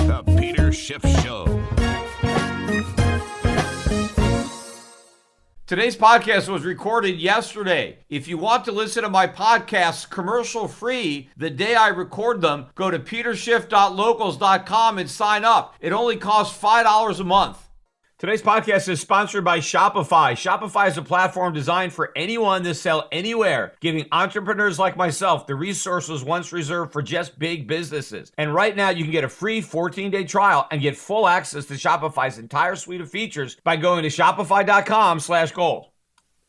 The Peter Schiff Show. Today's podcast was recorded yesterday. If you want to listen to my podcasts commercial-free the day I record them, go to peterschiff.locals.com and sign up. It only costs $5 a month. Today's podcast is sponsored by Shopify. Shopify is a platform designed for anyone to sell anywhere, giving entrepreneurs like myself the resources once reserved for just big businesses. And right now, you can get a free 14-day trial and get full access to Shopify's entire suite of features by going to shopify.com/gold.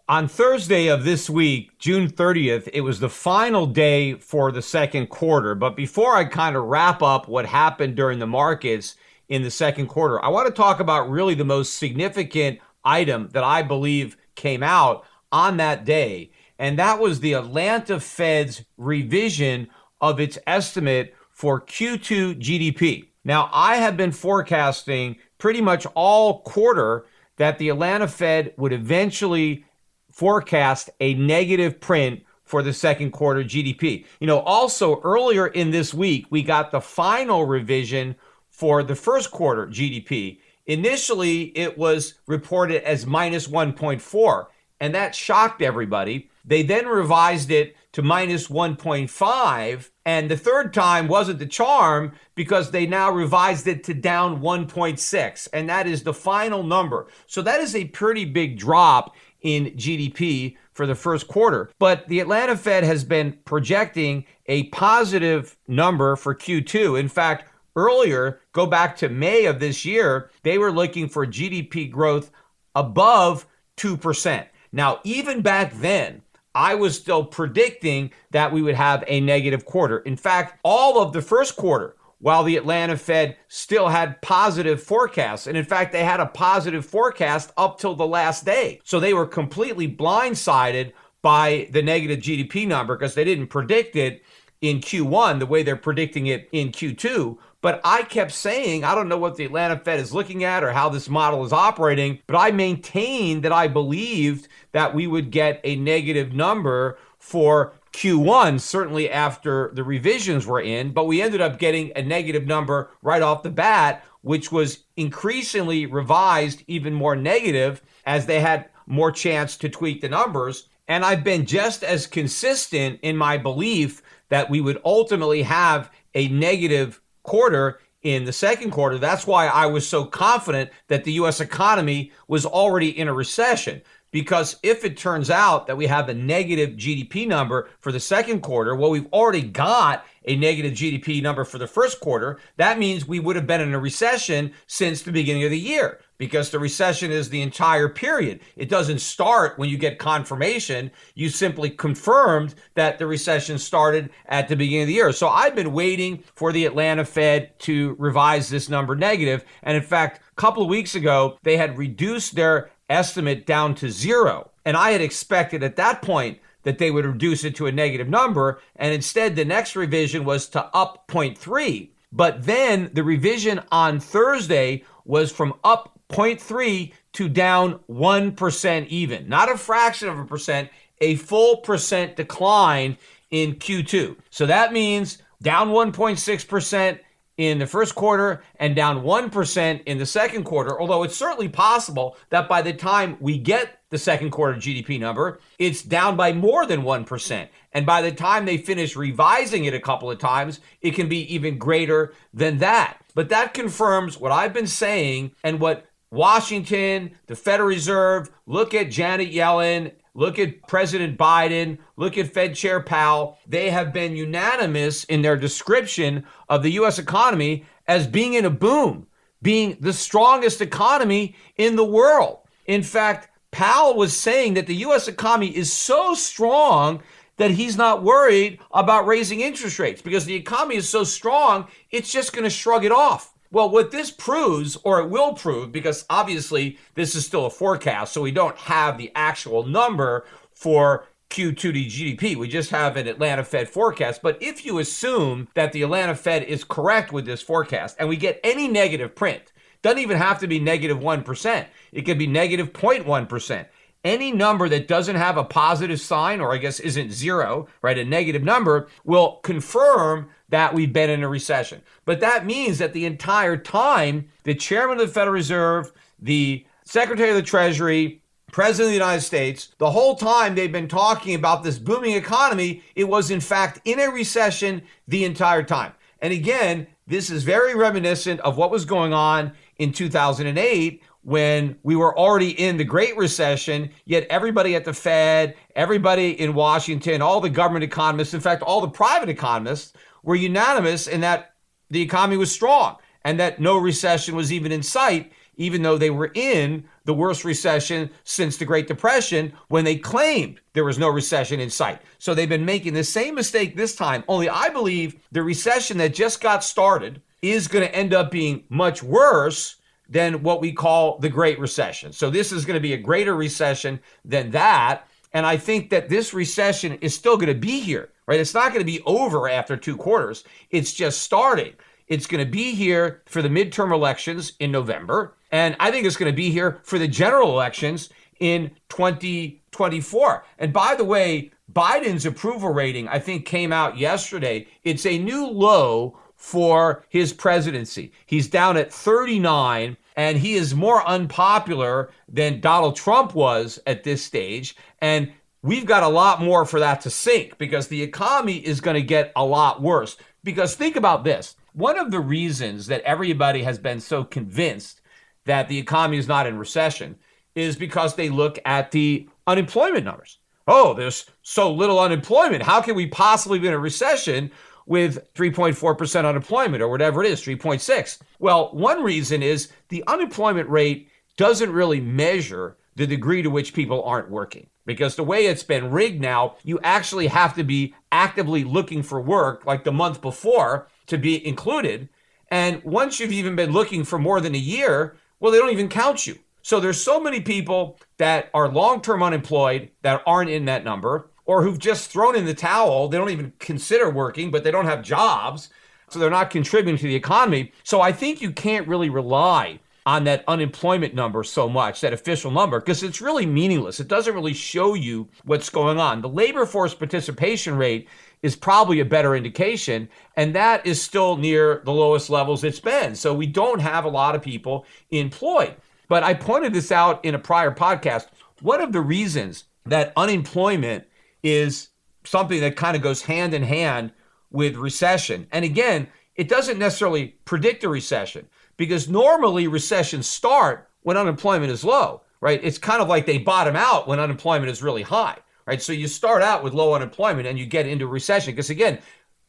On Thursday of this week, June 30th, it was the final day for the second quarter. But before I kind of wrap up what happened during the markets in the second quarter, I want to talk about really the most significant item that I believe came out on that day. And that was the Atlanta Fed's revision of its estimate for Q2 GDP. Now, I have been forecasting pretty much all quarter that the Atlanta Fed would eventually forecast a negative print for the second quarter GDP. Also earlier in this week, we got the final revision for the first quarter GDP. Initially, it was reported as minus 1.4, and that shocked everybody. They then revised it to minus 1.5, and the third time wasn't the charm because they now revised it to down 1.6, and that is the final number. So that is a pretty big drop in GDP for the first quarter. But the Atlanta Fed has been projecting a positive number for Q2. In fact, earlier, go back to May of this year, they were looking for GDP growth above 2%. Now, even back then, I was still predicting that we would have a negative quarter. In fact, all of the first quarter, while the Atlanta Fed still had positive forecasts, and in fact, they had a positive forecast up till the last day. So they were completely blindsided by the negative GDP number because they didn't predict it in Q1 the way they're predicting it in Q2. But I kept saying, I don't know what the Atlanta Fed is looking at or how this model is operating, but I maintained that I believed that we would get a negative number for Q1, certainly after the revisions were in, but we ended up getting a negative number right off the bat, which was increasingly revised even more negative as they had more chance to tweak the numbers. And I've been just as consistent in my belief that we would ultimately have a negative quarter in the second quarter. That's why I was so confident that the U.S. economy was already in a recession. Because if it turns out that we have a negative GDP number for the second quarter, well, we've already got a negative GDP number for the first quarter. That means we would have been in a recession since the beginning of the year, because the recession is the entire period. It doesn't start when you get confirmation. You simply confirmed that the recession started at the beginning of the year. So I've been waiting for the Atlanta Fed to revise this number negative. And in fact, a couple of weeks ago, they had reduced their estimate down to 0. And I had expected at that point that they would reduce it to a negative number. And instead, the next revision was to up 0.3. But then the revision on Thursday was from up 0.3 to down 1% even. Not a fraction of a percent, a full percent decline in Q2. So that means down 1.6% in the first quarter and down 1% in the second quarter, although it's certainly possible that by the time we get the second quarter GDP number, it's down by more than 1%. And by the time they finish revising it a couple of times, it can be even greater than that. But that confirms what I've been saying and what Washington, the Federal Reserve, look at Janet Yellen, look at President Biden, look at Fed Chair Powell. They have been unanimous in their description of the U.S. economy as being in a boom, being the strongest economy in the world. In fact, Powell was saying that the U.S. economy is so strong that he's not worried about raising interest rates because the economy is so strong, it's just going to shrug it off. Well, what this proves, or it will prove, because obviously this is still a forecast, so we don't have the actual number for Q2 GDP. We just have an Atlanta Fed forecast. But if you assume that the Atlanta Fed is correct with this forecast and we get any negative print, doesn't even have to be negative 1%. It could be negative 0.1%. Any number that doesn't have a positive sign, or I guess isn't zero, right, a negative number, will confirm that we've been in a recession. But that means that the entire time, the chairman of the Federal Reserve, the secretary of the Treasury, President of the United States, the whole time they've been talking about this booming economy, it was in fact in a recession the entire time. And again, this is very reminiscent of what was going on in 2008 when we were already in the Great Recession, yet everybody at the Fed, everybody in Washington, all the government economists, in fact, all the private economists were unanimous in that the economy was strong and that no recession was even in sight, even though they were in the worst recession since the Great Depression when they claimed there was no recession in sight. So they've been making the same mistake this time, only I believe the recession that just got started is going to end up being much worse than what we call the Great Recession. So this is going to be a greater recession than that. And I think that this recession is still going to be here, right? It's not going to be over after 2 quarters. It's just starting. It's going to be here for the midterm elections in November. And I think it's going to be here for the general elections in 2024. And by the way, Biden's approval rating, I think, came out yesterday. It's a new low for his presidency. He's down at 39, and he is more unpopular than Donald Trump was at this stage. And we've got a lot more for that to sink because the economy is going to get a lot worse. Because think about this. One of the reasons that everybody has been so convinced that the economy is not in recession is because they look at the unemployment numbers. Oh, there's so little unemployment. How can we possibly be in a recession with 3.4% unemployment or whatever it is, 3.6? Well, one reason is the unemployment rate doesn't really measure the degree to which people aren't working. Because the way it's been rigged now, you actually have to be actively looking for work like the month before to be included. And once you've even been looking for more than a year, well, they don't even count you. So there's so many people that are long-term unemployed that aren't in that number, or who've just thrown in the towel. They don't even consider working, but they don't have jobs. So they're not contributing to the economy. So I think you can't really rely on that unemployment number so much, that official number, because it's really meaningless. It doesn't really show you what's going on. The labor force participation rate is probably a better indication, and that is still near the lowest levels it's been. So we don't have a lot of people employed. But I pointed this out in a prior podcast. One of the reasons that unemployment is something that kind of goes hand in hand with recession, and again, it doesn't necessarily predict a recession, because normally recessions start when unemployment is low, right? It's kind of like they bottom out when unemployment is really high, right? So you start out with low unemployment and you get into recession, because again,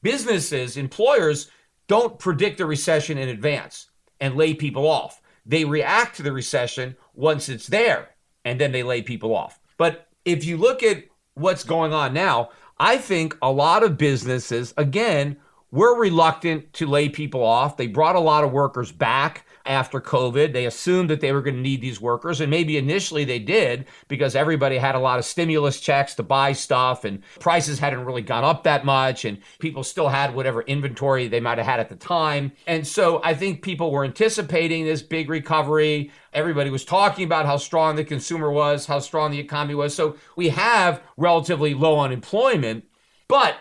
businesses, employers don't predict a recession in advance and lay people off. They react to the recession once it's there, and then they lay people off. But if you look at what's going on now, I think a lot of businesses, again, were reluctant to lay people off. They brought a lot of workers back after COVID. They assumed that they were going to need these workers, and maybe initially they did because everybody had a lot of stimulus checks to buy stuff and prices hadn't really gone up that much, and people still had whatever inventory they might have had at the time. And so I think people were anticipating this big recovery. Everybody was talking about how strong the consumer was, how strong the economy was. So we have relatively low unemployment, but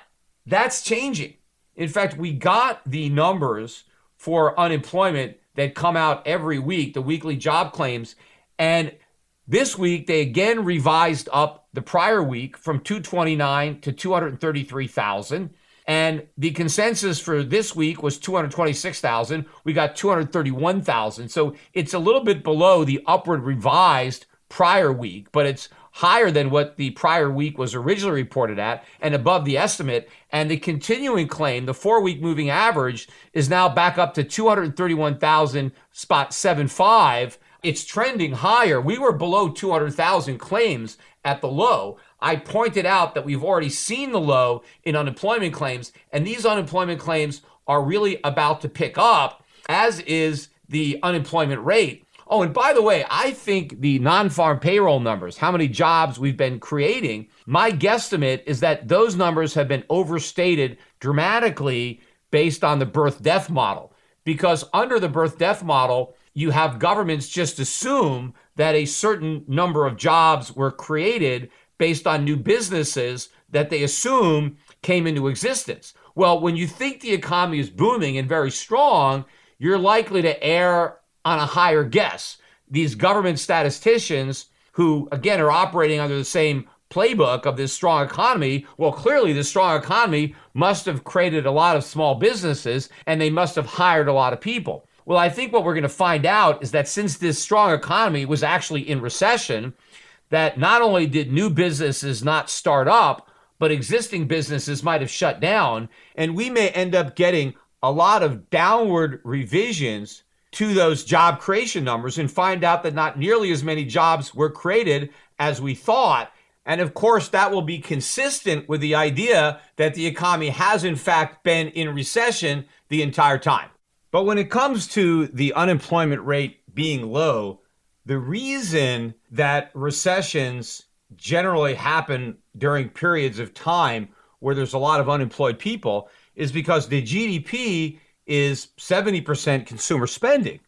that's changing. In fact, we got the numbers for unemployment that come out every week, the weekly job claims. And this week, they again revised up the prior week from 229 to 233,000. And the consensus for this week was 226,000. We got 231,000. So it's a little bit below the upward revised prior week, but it's higher than what the prior week was originally reported at and above the estimate. And the continuing claim, the 4-week moving average, is now back up to 231,000.75. It's trending higher. We were below 200,000 claims at the low. I pointed out that we've already seen the low in unemployment claims, and these unemployment claims are really about to pick up, as is the unemployment rate. Oh, and by the way, I think the non-farm payroll numbers, how many jobs we've been creating, my guesstimate is that those numbers have been overstated dramatically based on the birth-death model. Because under the birth-death model, you have governments just assume that a certain number of jobs were created based on new businesses that they assume came into existence. Well, when you think the economy is booming and very strong, you're likely to err on a higher guess. These government statisticians who, again, are operating under the same playbook of this strong economy, well, clearly the strong economy must have created a lot of small businesses and they must have hired a lot of people. Well, I think what we're going to find out is that since this strong economy was actually in recession, that not only did new businesses not start up, but existing businesses might have shut down, and we may end up getting a lot of downward revisions to those job creation numbers and find out that not nearly as many jobs were created as we thought. And of course, that will be consistent with the idea that the economy has in fact been in recession the entire time. But when it comes to the unemployment rate being low, the reason that recessions generally happen during periods of time where there's a lot of unemployed people is because the GDP is 70% consumer spending.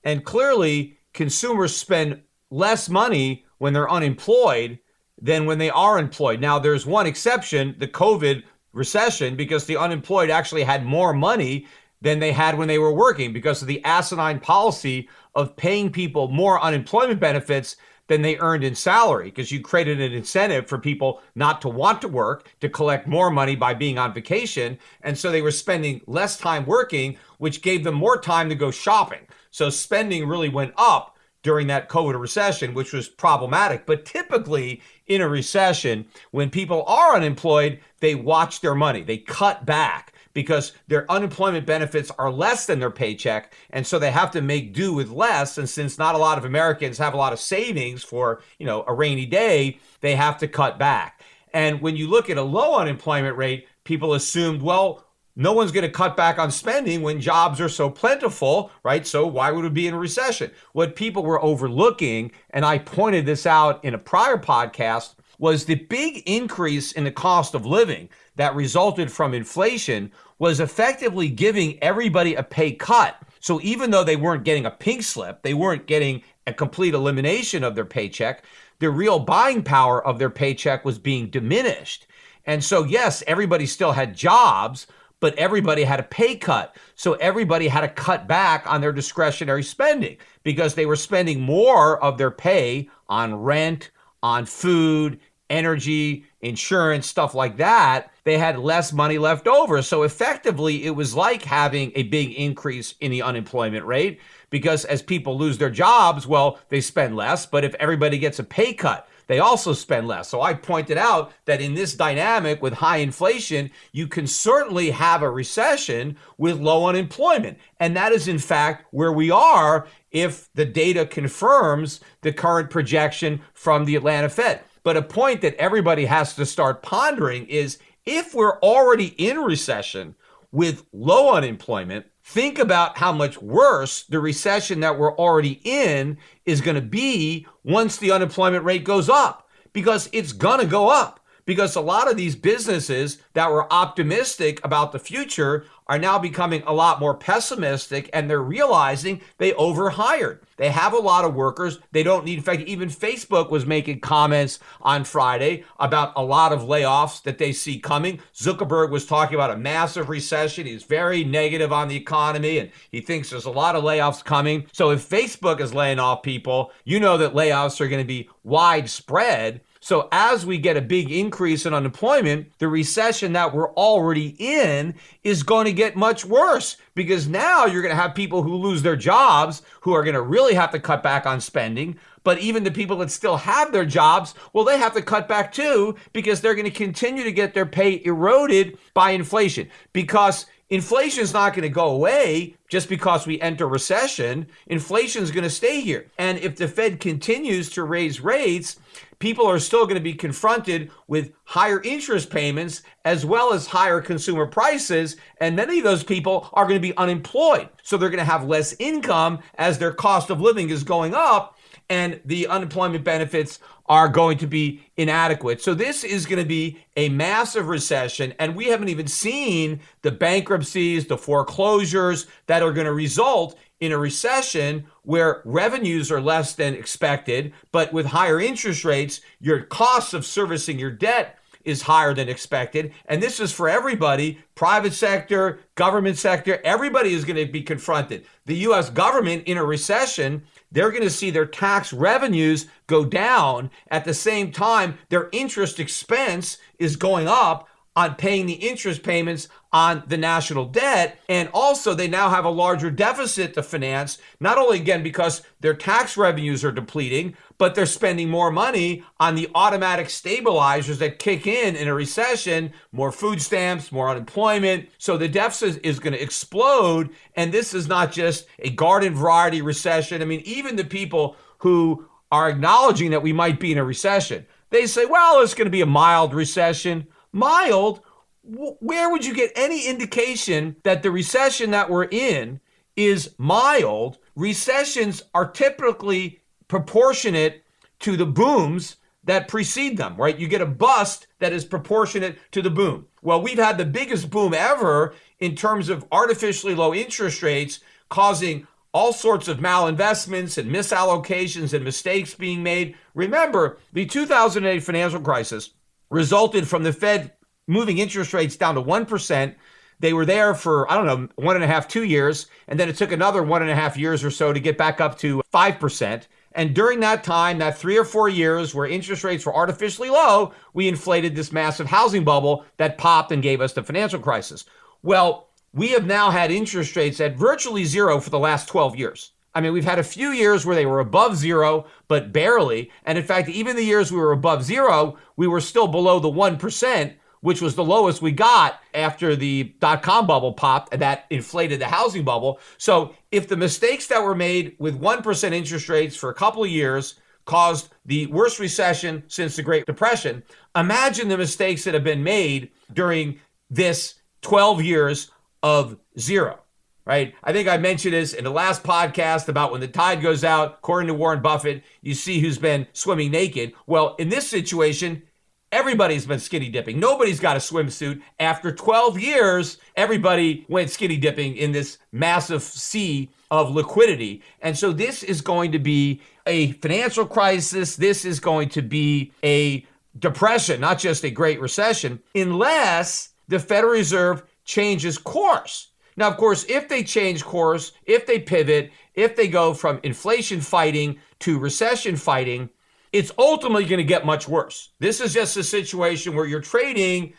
And clearly, consumers spend less money when they're unemployed than when they are employed. Now, there's one exception, the COVID recession, because the unemployed actually had more money than they had when they were working because of the asinine policy of paying people more unemployment benefits than they earned in salary, because you created an incentive for people not to want to work, to collect more money by being on vacation. And so they were spending less time working, which gave them more time to go shopping. So spending really went up during that COVID recession, which was problematic. But typically in a recession, when people are unemployed, they watch their money, they cut back, because their unemployment benefits are less than their paycheck, and so they have to make do with less. And since not a lot of Americans have a lot of savings for, a rainy day, they have to cut back. And when you look at a low unemployment rate, people assumed, well, no one's going to cut back on spending when jobs are so plentiful, right? So why would it be in a recession? What people were overlooking, and I pointed this out in a prior podcast, was the big increase in the cost of living that resulted from inflation was effectively giving everybody a pay cut. So even though they weren't getting a pink slip, they weren't getting a complete elimination of their paycheck, the real buying power of their paycheck was being diminished. And so, yes, everybody still had jobs, but everybody had a pay cut. So everybody had to cut back on their discretionary spending because they were spending more of their pay on rent, on food, energy, insurance, stuff like that. They had less money left over. So effectively, it was like having a big increase in the unemployment rate because as people lose their jobs, well, they spend less. But if everybody gets a pay cut, they also spend less. So I pointed out that in this dynamic with high inflation, you can certainly have a recession with low unemployment. And that is, in fact, where we are if the data confirms the current projection from the Atlanta Fed. But a point that everybody has to start pondering is if we're already in recession with low unemployment, think about how much worse the recession that we're already in is going to be once the unemployment rate goes up, because it's going to go up. Because a lot of these businesses that were optimistic about the future are now becoming a lot more pessimistic, and they're realizing they overhired. They have a lot of workers. They don't need, in fact, even Facebook was making comments on Friday about a lot of layoffs that they see coming. Zuckerberg was talking about a massive recession. He's very negative on the economy, and he thinks there's a lot of layoffs coming. So if Facebook is laying off people, you know that layoffs are going to be widespread. So as we get a big increase in unemployment, the recession that we're already in is going to get much worse, because now you're going to have people who lose their jobs who are going to really have to cut back on spending. But even the people that still have their jobs, well, they have to cut back too, because they're going to continue to get their pay eroded by inflation, because inflation is not going to go away just because we enter recession. Inflation is going to stay here. And if the Fed continues to raise rates, people are still going to be confronted with higher interest payments as well as higher consumer prices. And many of those people are going to be unemployed. So they're going to have less income as their cost of living is going up, and the unemployment benefits are going to be inadequate. So this is going to be a massive recession, and we haven't even seen the bankruptcies, the foreclosures that are going to result in a recession where revenues are less than expected, but with higher interest rates, your costs of servicing your debt is higher than expected. And this is for everybody, private sector, government sector, everybody is going to be confronted. The US government in a recession, they're going to see their tax revenues go down. At the same time, their interest expense is going up on paying the interest payments on the national debt. And also they now have a larger deficit to finance, not only again because their tax revenues are depleting, but they're spending more money on the automatic stabilizers that kick in a recession, more food stamps, more unemployment. So the deficit is going to explode. And this is not just a garden variety recession. I mean, even the people who are acknowledging that we might be in a recession, they say, well, it's going to be a mild recession. Mild? Where would you get any indication that the recession that we're in is mild? Recessions are typically proportionate to the booms that precede them, right? You get a bust that is proportionate to the boom. Well, we've had the biggest boom ever in terms of artificially low interest rates causing all sorts of malinvestments and misallocations and mistakes being made. Remember, the 2008 financial crisis resulted from the Fed moving interest rates down to 1%. They were there for, 1.5, 2 years. And then it took another 1.5 years or so to get back up to 5%. And during that time, that 3 or 4 years where interest rates were artificially low, we inflated this massive housing bubble that popped and gave us the financial crisis. Well, we have now had interest rates at virtually zero for the last 12 years. I mean, we've had a few years where they were above zero, but barely. And in fact, even the years we were above zero, we were still below the 1%, which was the lowest we got after the dot-com bubble popped, and that inflated the housing bubble. So if the mistakes that were made with 1% interest rates for a couple of years caused the worst recession since the Great Depression, imagine the mistakes that have been made during this 12 years of zero. Right? I think I mentioned this in the last podcast about when the tide goes out, according to Warren Buffett, you see who's been swimming naked. Well, in this situation, everybody's been skinny dipping. Nobody's got a swimsuit. After 12 years, everybody went skinny dipping in this massive sea of liquidity. And so this is going to be a financial crisis. This is going to be a depression, not just a great recession, unless the Federal Reserve changes course. Now, of course, if they change course, if they pivot, if they go from inflation fighting to recession fighting, it's ultimately going to get much worse. This is just a situation where you're trading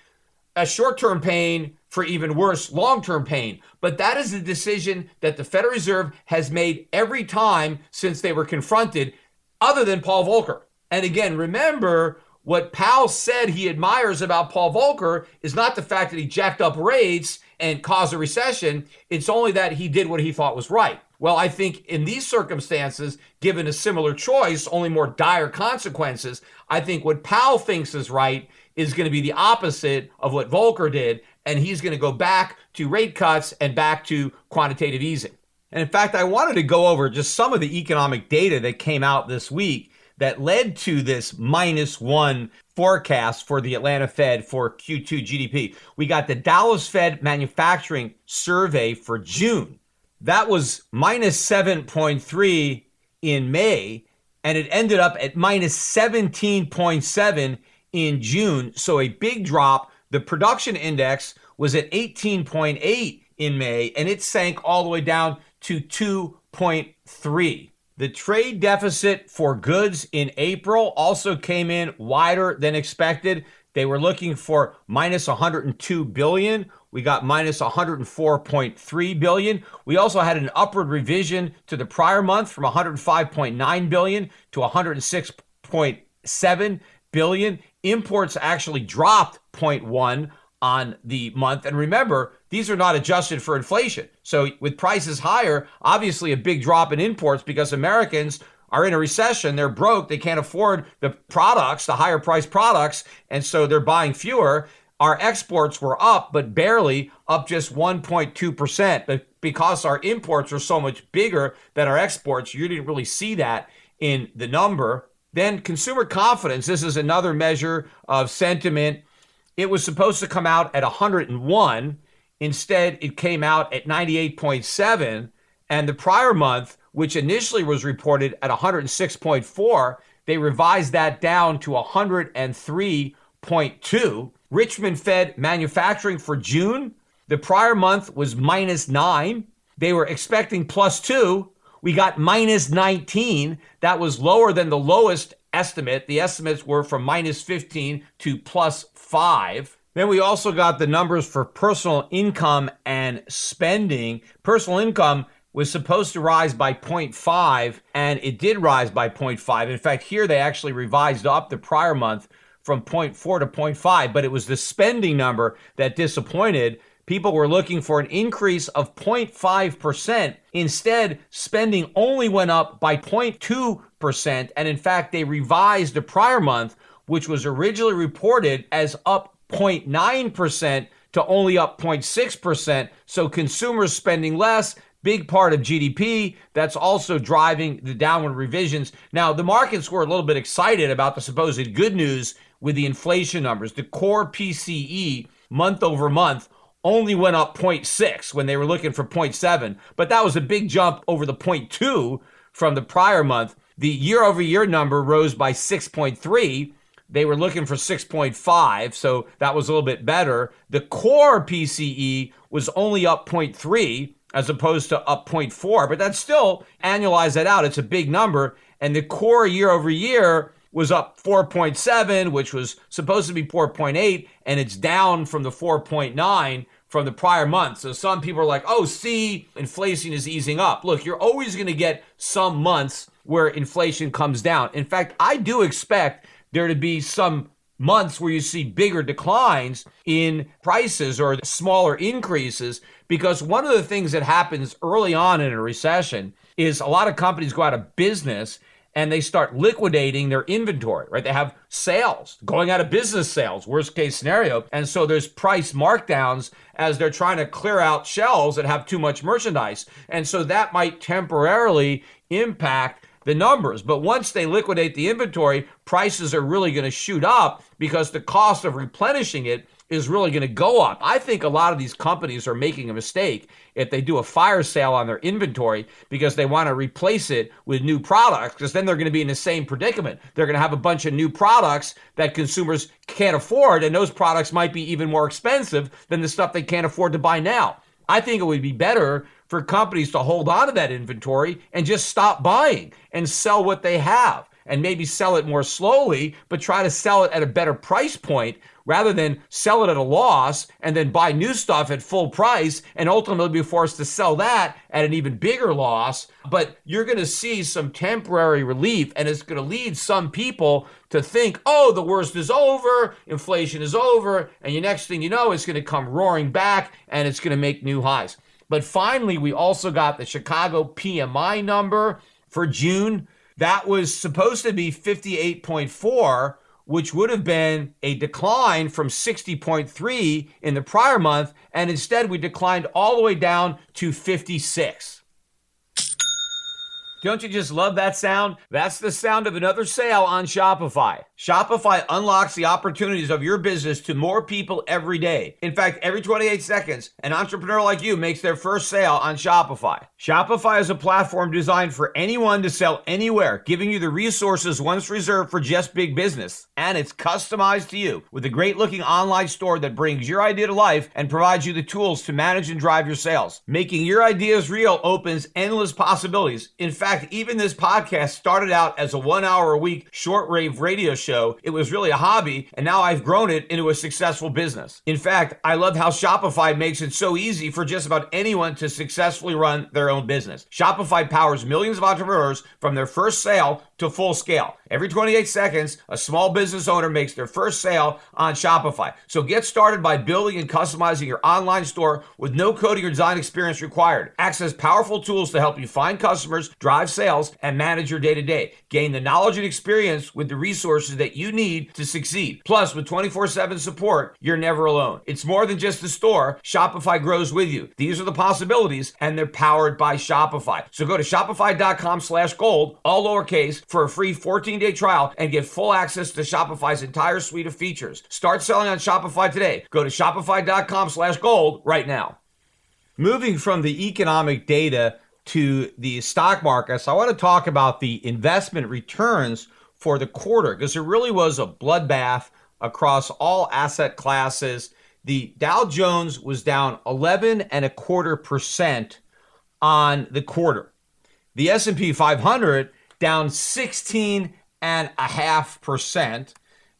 a short-term pain for even worse long-term pain. But that is a decision that the Federal Reserve has made every time since they were confronted, other than Paul Volcker. And again, remember, what Powell said he admires about Paul Volcker is not the fact that he jacked up rates and caused a recession. It's only that he did what he thought was right. Well, I think in these circumstances, given a similar choice, only more dire consequences, I think what Powell thinks is right is going to be the opposite of what Volcker did, and he's going to go back to rate cuts and back to quantitative easing. And in fact, I wanted to go over just some of the economic data that came out this week that led to this -1 forecast for the Atlanta Fed for Q2 GDP. We got the Dallas Fed Manufacturing Survey for June. That was -7.3 in May, and it ended up at -17.7 in June. So a big drop. The production index was at 18.8 in May, and it sank all the way down to 2.3. The trade deficit for goods in April also came in wider than expected. They were looking for -102 billion. We got -104.3 billion. We also had an upward revision to the prior month from 105.9 billion to 106.7 billion. Imports actually dropped 0.1 on the month. And remember, these are not adjusted for inflation. So with prices higher, obviously a big drop in imports because Americans are in a recession. They're broke. They can't afford the products, the higher priced products. And so they're buying fewer. Our exports were up, but barely, up just 1.2%. But because our imports are so much bigger than our exports, you didn't really see that in the number. Then consumer confidence. This is another measure of sentiment. It was supposed to come out at 101. Instead, it came out at 98.7. And the prior month, which initially was reported at 106.4, they revised that down to 103.2. Richmond Fed manufacturing for June, the prior month was -9. They were expecting +2. We got -19. That was lower than the lowest estimate. The estimates were from -15 to +5. Then we also got the numbers for personal income and spending. Personal income was supposed to rise by 0.5, and it did rise by 0.5. In fact, here they actually revised up the prior month from 0.4 to 0.5, but it was the spending number that disappointed. People were looking for an increase of 0.5%. Instead, spending only went up by 0.2%. And in fact, they revised the prior month, which was originally reported as up 0.9% to only up 0.6%. So consumers spending less, big part of GDP. That's also driving the downward revisions. Now, the markets were a little bit excited about the supposed good news with the inflation numbers. The core PCE month over month only went up 0.6 when they were looking for 0.7, but that was a big jump over the 0.2 from the prior month. The year over year number rose by 6.3. They were looking for 6.5, so that was a little bit better. The core PCE was only up 0.3 as opposed to up 0.4, but that's still, annualize that out, it's a big number. And the core year over year was up 4.7, which was supposed to be 4.8, and it's down from the 4.9 from the prior month. So some people are like, oh, see, inflation is easing up. Look, you're always going to get some months where inflation comes down. In fact, I do expect there to be some months where you see bigger declines in prices or smaller increases, because one of the things that happens early on in a recession is a lot of companies go out of business and they start liquidating their inventory, right? They have sales, going out of business sales, worst case scenario. And so there's price markdowns as they're trying to clear out shelves that have too much merchandise. And so that might temporarily impact the numbers. But once they liquidate the inventory, prices are really going to shoot up because the cost of replenishing it is really going to go up. I think a lot of these companies are making a mistake if they do a fire sale on their inventory because they want to replace it with new products, because then they're going to be in the same predicament. They're going to have a bunch of new products that consumers can't afford, and those products might be even more expensive than the stuff they can't afford to buy now. I think it would be better for companies to hold on to that inventory and just stop buying and sell what they have, and maybe sell it more slowly, but try to sell it at a better price point rather than sell it at a loss and then buy new stuff at full price and ultimately be forced to sell that at an even bigger loss. But you're going to see some temporary relief, and it's going to lead some people to think, oh, the worst is over, inflation is over, and the next thing you know, it's going to come roaring back and it's going to make new highs. But finally, we also got the Chicago PMI number for June. That was supposed to be 58.4, which would have been a decline from 60.3 in the prior month, and instead we declined all the way down to 56. Don't you just love that sound? That's the sound of another sale on Shopify. Shopify unlocks the opportunities of your business to more people every day. In fact, every 28 seconds, an entrepreneur like you makes their first sale on Shopify. Shopify is a platform designed for anyone to sell anywhere, giving you the resources once reserved for just big business. And it's customized to you with a great-looking online store that brings your idea to life and provides you the tools to manage and drive your sales. Making your ideas real opens endless possibilities. In fact, even this podcast started out as a 1 hour a week shortwave radio show. It was really a hobby, and now I've grown it into a successful business. In fact, I love how Shopify makes it so easy for just about anyone to successfully run their own business. Shopify powers millions of entrepreneurs from their first sale to full scale. Every 28 seconds, a small business owner makes their first sale on Shopify. So get started by building and customizing your online store with no coding or design experience required. Access powerful tools to help you find customers, drive sales, and manage your day-to-day. Gain the knowledge and experience with the resources that you need to succeed. Plus, with 24/7 support, you're never alone. It's more than just a store. Shopify grows with you. These are the possibilities, and they're powered by Shopify. So go to shopify.com/gold, all lowercase, for a free 14-day trial and get full access to Shopify's entire suite of features. Start selling on Shopify today. Go to shopify.com/gold right now. Moving from the economic data to the stock market, so I want to talk about the investment returns for the quarter because it really was a bloodbath across all asset classes. The Dow Jones was down 11.25% on the quarter. The S&P 500 down 16.5%.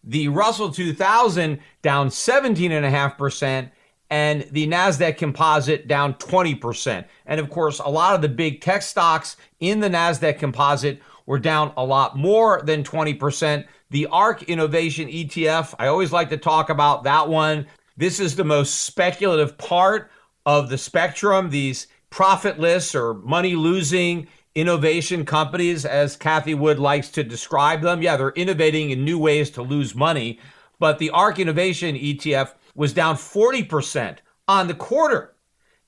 The Russell 2000 down 17.5%. And the NASDAQ composite down 20%. And of course, a lot of the big tech stocks in the NASDAQ composite were down a lot more than 20%. The ARK Innovation ETF, I always like to talk about that one. This is the most speculative part of the spectrum. These profitless or money-losing innovation companies, as Kathy Wood likes to describe them. Yeah, they're innovating in new ways to lose money. But the ARK Innovation ETF was down 40% on the quarter.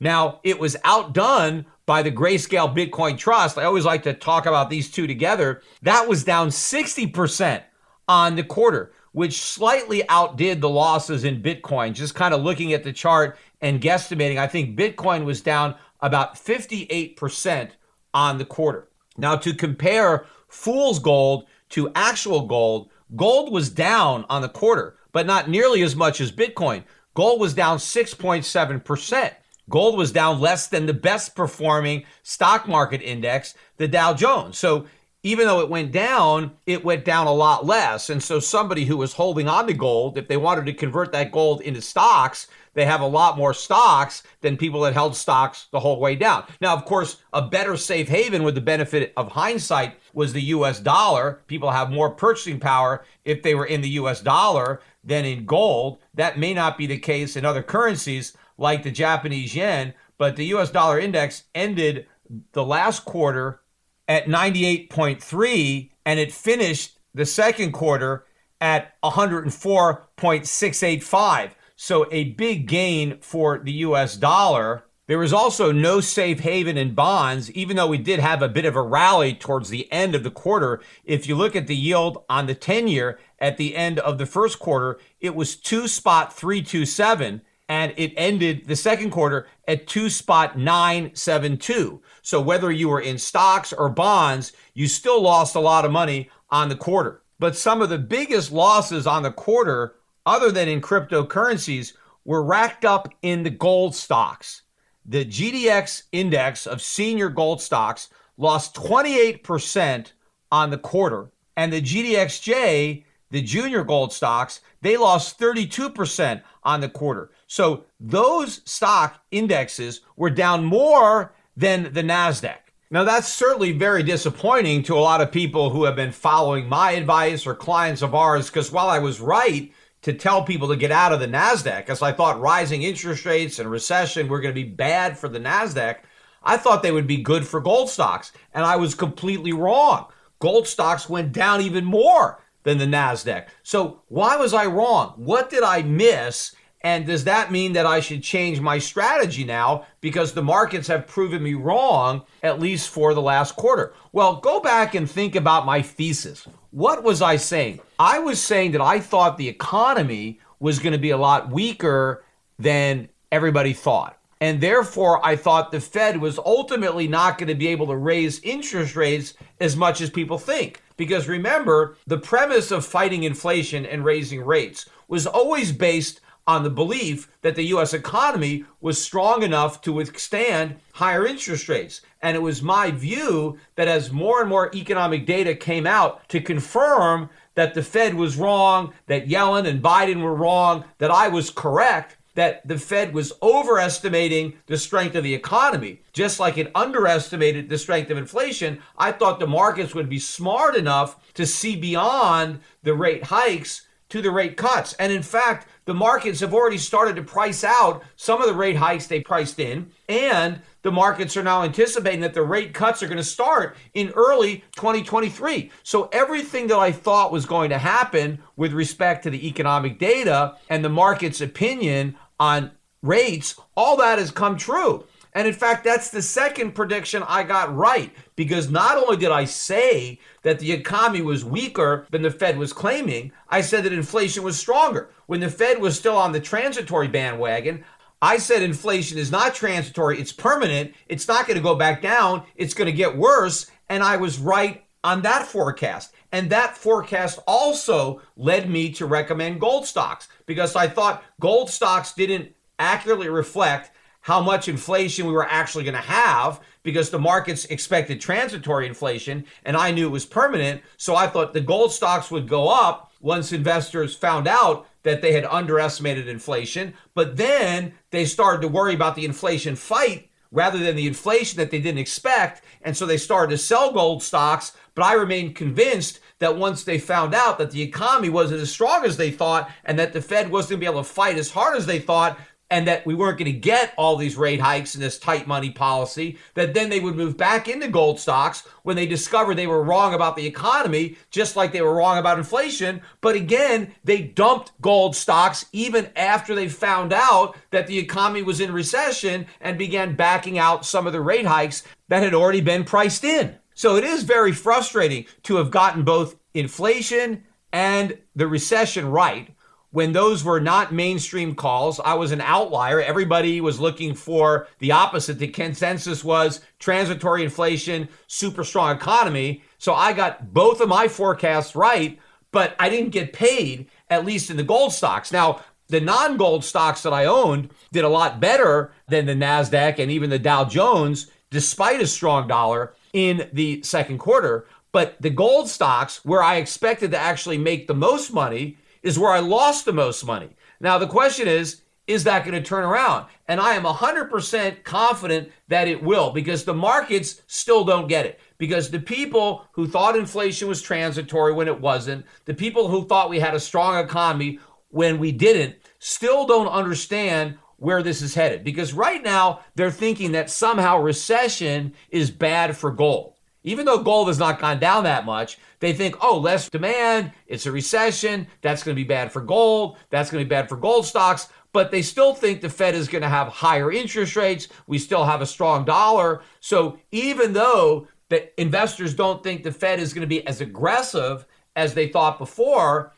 Now, it was outdone by the Grayscale Bitcoin Trust. I always like to talk about these two together. That was down 60% on the quarter, which slightly outdid the losses in Bitcoin. Just kind of looking at the chart and guesstimating, I think Bitcoin was down about 58% on the quarter. Now, to compare fool's gold to actual gold, gold was down on the quarter, but not nearly as much as Bitcoin. Gold was down 6.7%. Gold was down less than the best performing stock market index, the Dow Jones. So even though it went down a lot less. And so somebody who was holding on to gold, if they wanted to convert that gold into stocks, they have a lot more stocks than people that held stocks the whole way down. Now, of course, a better safe haven with the benefit of hindsight was the US dollar. People have more purchasing power if they were in the US dollar than in gold. That may not be the case in other currencies like the Japanese yen, but the US dollar index ended the last quarter at 98.3, and it finished the second quarter at 104.685. So a big gain for the US dollar. There was also no safe haven in bonds, even though we did have a bit of a rally towards the end of the quarter. If you look at the yield on the 10-year at the end of the first quarter, it was 2.327, and it ended the second quarter at 2.972. So whether you were in stocks or bonds, you still lost a lot of money on the quarter. But some of the biggest losses on the quarter, other than in cryptocurrencies, were racked up in the gold stocks. The GDX index of senior gold stocks lost 28% on the quarter. And the GDXJ, the junior gold stocks, they lost 32% on the quarter. So those stock indexes were down more than the NASDAQ. Now, that's certainly very disappointing to a lot of people who have been following my advice or clients of ours, because while I was right to tell people to get out of the NASDAQ, because I thought rising interest rates and recession were going to be bad for the NASDAQ, I thought they would be good for gold stocks. And I was completely wrong. Gold stocks went down even more than the NASDAQ. So why was I wrong? What did I miss? And does that mean that I should change my strategy now because the markets have proven me wrong, at least for the last quarter? Well, go back and think about my thesis. What was I saying? I was saying that I thought the economy was going to be a lot weaker than everybody thought. And therefore, I thought the Fed was ultimately not going to be able to raise interest rates as much as people think. Because remember, the premise of fighting inflation and raising rates was always based on the belief that the U.S. economy was strong enough to withstand higher interest rates. And it was my view that as more and more economic data came out to confirm that the Fed was wrong, that Yellen and Biden were wrong, that I was correct, that the Fed was overestimating the strength of the economy. Just like it underestimated the strength of inflation, I thought the markets would be smart enough to see beyond the rate hikes to the rate cuts. And in fact, the markets have already started to price out some of the rate hikes they priced in, and the markets are now anticipating that the rate cuts are going to start in early 2023. So everything that I thought was going to happen with respect to the economic data and the market's opinion on rates, all that has come true. And in fact, that's the second prediction I got right, because not only did I say that the economy was weaker than the Fed was claiming, I said that inflation was stronger. When the Fed was still on the transitory bandwagon, I said inflation is not transitory, it's permanent. It's not going to go back down. It's going to get worse. And I was right on that forecast. And that forecast also led me to recommend gold stocks because I thought gold stocks didn't accurately reflect how much inflation we were actually going to have because the markets expected transitory inflation and I knew it was permanent. So I thought the gold stocks would go up once investors found out that they had underestimated inflation. But then they started to worry about the inflation fight rather than the inflation that they didn't expect. And so they started to sell gold stocks. But I remained convinced that once they found out that the economy wasn't as strong as they thought and that the Fed wasn't going to be able to fight as hard as they thought, and that we weren't going to get all these rate hikes and this tight money policy, that then they would move back into gold stocks when they discovered they were wrong about the economy, just like they were wrong about inflation. But again, they dumped gold stocks even after they found out that the economy was in recession and began backing out some of the rate hikes that had already been priced in. So it is very frustrating to have gotten both inflation and the recession right when those were not mainstream calls. I was an outlier. Everybody was looking for the opposite. The consensus was transitory inflation, super strong economy. So I got both of my forecasts right, but I didn't get paid, at least in the gold stocks. Now, the non-gold stocks that I owned did a lot better than the NASDAQ and even the Dow Jones, despite a strong dollar in the second quarter. But the gold stocks, where I expected to actually make the most money, is where I lost the most money. Now, the question is that going to turn around? And I am 100% confident that it will because the markets still don't get it. Because the people who thought inflation was transitory when it wasn't, the people who thought we had a strong economy when we didn't, still don't understand where this is headed. Because right now, they're thinking that somehow recession is bad for gold. Even though gold has not gone down that much, they think, oh, less demand, it's a recession, that's going to be bad for gold, that's going to be bad for gold stocks. But they still think the Fed is going to have higher interest rates. We still have a strong dollar. So even though the investors don't think the Fed is going to be as aggressive as they thought before,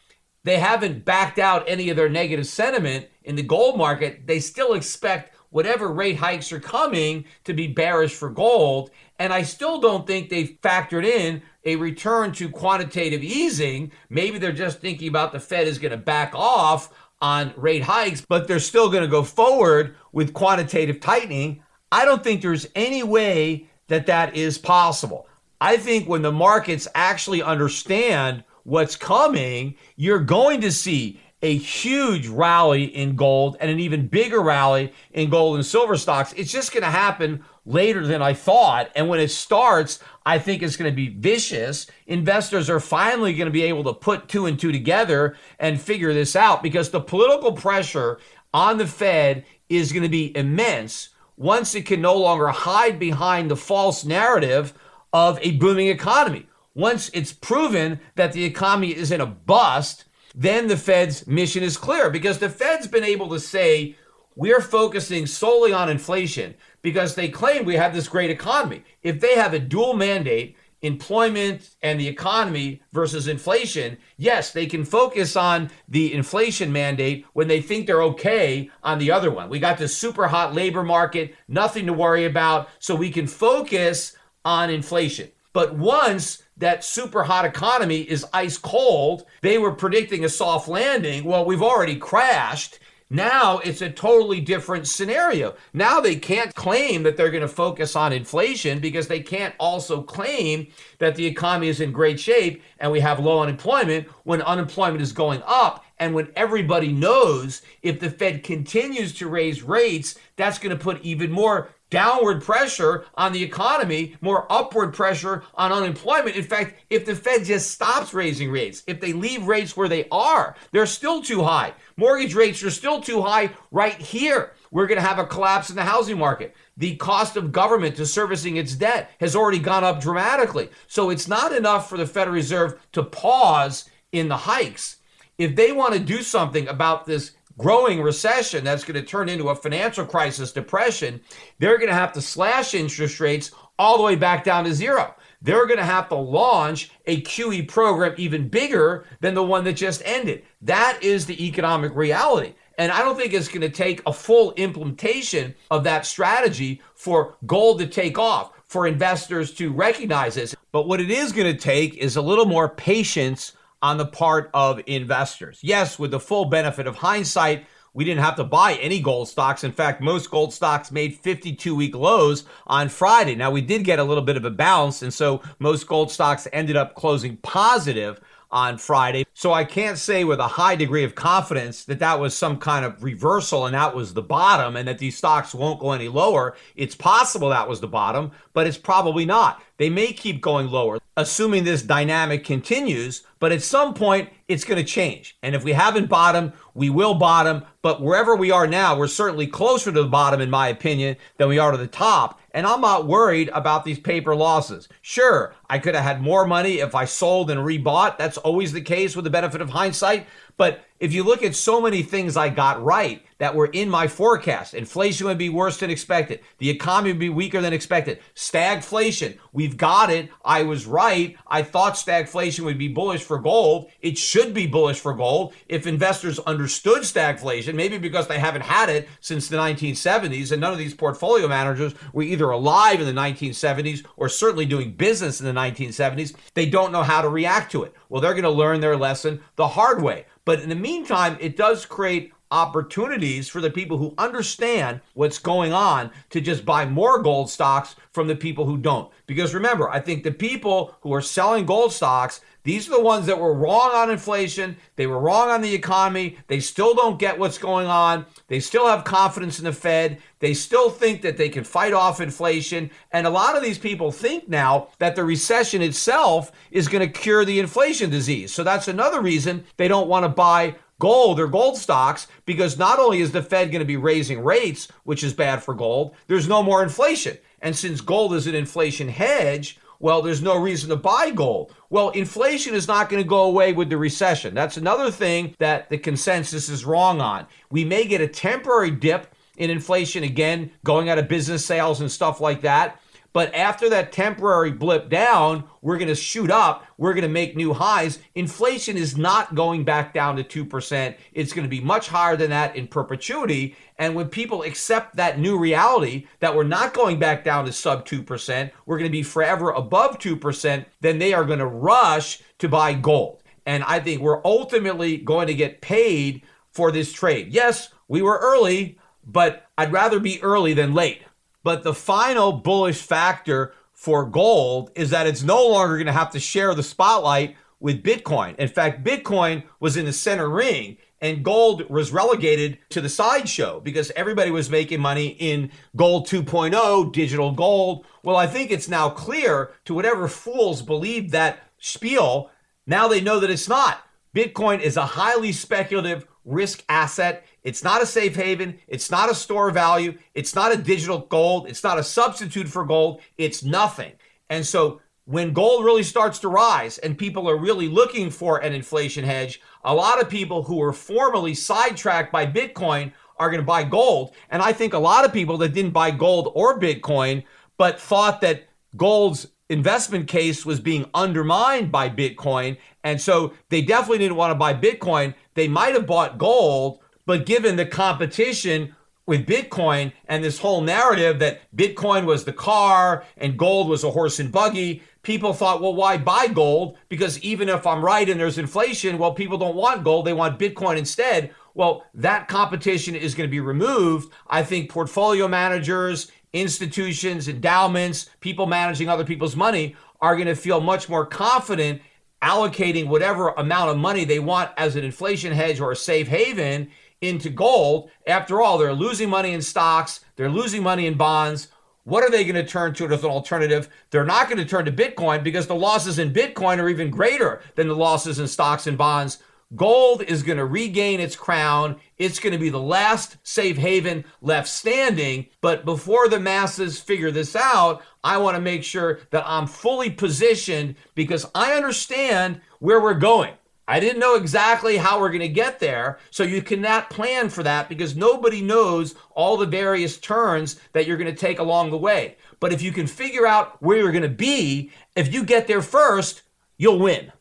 they haven't backed out any of their negative sentiment in the gold market. They still expect whatever rate hikes are coming to be bearish for gold. And I still don't think they've factored in a return to quantitative easing. Maybe they're just thinking about the Fed is going to back off on rate hikes, but they're still going to go forward with quantitative tightening. I don't think there's any way that that is possible. I think when the markets actually understand what's coming, you're going to see a huge rally in gold and an even bigger rally in gold and silver stocks. It's just going to happen later than I thought. And when it starts, I think it's going to be vicious. Investors are finally going to be able to put two and two together and figure this out because the political pressure on the Fed is going to be immense once it can no longer hide behind the false narrative of a booming economy. Once it's proven that the economy is in a bust, then the Fed's mission is clear because the Fed's been able to say, we're focusing solely on inflation because they claim we have this great economy. If they have a dual mandate, employment and the economy versus inflation, yes, they can focus on the inflation mandate when they think they're okay on the other one. We got this super hot labor market, nothing to worry about, so we can focus on inflation. But once that super hot economy is ice cold, they were predicting a soft landing. Well, we've already crashed. Now it's a totally different scenario. Now they can't claim that they're going to focus on inflation because they can't also claim that the economy is in great shape and we have low unemployment when unemployment is going up. And when everybody knows if the Fed continues to raise rates, that's going to put even more downward pressure on the economy, more upward pressure on unemployment. In fact, if the Fed just stops raising rates, if they leave rates where they are, they're still too high. Mortgage rates are still too high right here. We're going to have a collapse in the housing market. The cost of government to servicing its debt has already gone up dramatically. So it's not enough for the Federal Reserve to pause in the hikes. If they want to do something about this growing recession that's going to turn into a financial crisis, depression, they're going to have to slash interest rates all the way back down to zero. They're going to have to launch a QE program even bigger than the one that just ended. That is the economic reality. And I don't think it's going to take a full implementation of that strategy for gold to take off, for investors to recognize this. But what it is going to take is a little more patience on the part of investors. Yes, with the full benefit of hindsight, we didn't have to buy any gold stocks. In fact, most gold stocks made 52-week lows on Friday. Now, we did get a little bit of a bounce, and so most gold stocks ended up closing positive on Friday. So I can't say with a high degree of confidence that that was some kind of reversal and that was the bottom and that these stocks won't go any lower. It's possible that was the bottom, but it's probably not. They may keep going lower, assuming this dynamic continues, but at some point it's going to change. And if we haven't bottomed, we will bottom. But wherever we are now, we're certainly closer to the bottom, in my opinion, than we are to the top. And I'm not worried about these paper losses. Sure, I could have had more money if I sold and rebought. That's always the case with the benefit of hindsight. But if you look at so many things I got right that were in my forecast, inflation would be worse than expected. The economy would be weaker than expected. Stagflation, we've got it. I was right. I thought stagflation would be bullish for gold. It should be bullish for gold if investors understood stagflation, maybe because they haven't had it since the 1970s, and none of these portfolio managers were either alive in the 1970s or certainly doing business in the 1970s. They don't know how to react to it. Well, they're going to learn their lesson the hard way. But in the meantime, it does create opportunities for the people who understand what's going on to just buy more gold stocks from the people who don't. Because remember, I think the people who are selling gold stocks, these are the ones that were wrong on inflation. They were wrong on the economy. They still don't get what's going on. They still have confidence in the Fed. They still think that they can fight off inflation. And a lot of these people think now that the recession itself is going to cure the inflation disease. So that's another reason they don't want to buy gold or gold stocks, because not only is the Fed going to be raising rates, which is bad for gold, there's no more inflation. And since gold is an inflation hedge, well, there's no reason to buy gold. Well, inflation is not going to go away with the recession. That's another thing that the consensus is wrong on. We may get a temporary dip in inflation again, going out of business sales and stuff like that. But after that temporary blip down, we're going to shoot up. We're going to make new highs. Inflation is not going back down to 2%. It's going to be much higher than that in perpetuity. And when people accept that new reality that we're not going back down to sub 2%, we're going to be forever above 2%, then they are going to rush to buy gold. And I think we're ultimately going to get paid for this trade. Yes, we were early, but I'd rather be early than late. But the final bullish factor for gold is that it's no longer going to have to share the spotlight with Bitcoin. In fact, Bitcoin was in the center ring and gold was relegated to the sideshow because everybody was making money in gold 2.0, digital gold. Well, I think it's now clear to whatever fools believed that spiel, now they know that it's not. Bitcoin is a highly speculative risk asset. It's not a safe haven. It's not a store of value. It's not a digital gold. It's not a substitute for gold. It's nothing. And so when gold really starts to rise and people are really looking for an inflation hedge, a lot of people who were formerly sidetracked by Bitcoin are going to buy gold. And I think a lot of people that didn't buy gold or Bitcoin, but thought that gold's investment case was being undermined by Bitcoin, and so they definitely didn't want to buy Bitcoin. They might have bought gold, but given the competition with Bitcoin and this whole narrative that Bitcoin was the car and gold was a horse and buggy, people thought, well, why buy gold? Because even if I'm right and there's inflation, well, people don't want gold. They want Bitcoin instead. Well, that competition is going to be removed. I think portfolio managers, institutions, endowments, people managing other people's money are going to feel much more confident allocating whatever amount of money they want as an inflation hedge or a safe haven into gold. After all, they're losing money in stocks. They're losing money in bonds. What are they going to turn to as an alternative? They're not going to turn to Bitcoin because the losses in Bitcoin are even greater than the losses in stocks and bonds. Gold is going to regain its crown. It's going to be the last safe haven left standing. But before the masses figure this out, I want to make sure that I'm fully positioned because I understand where we're going. I didn't know exactly how we're going to get there, so you cannot plan for that because nobody knows all the various turns that you're going to take along the way. But if you can figure out where you're going to be, if you get there first, you'll win.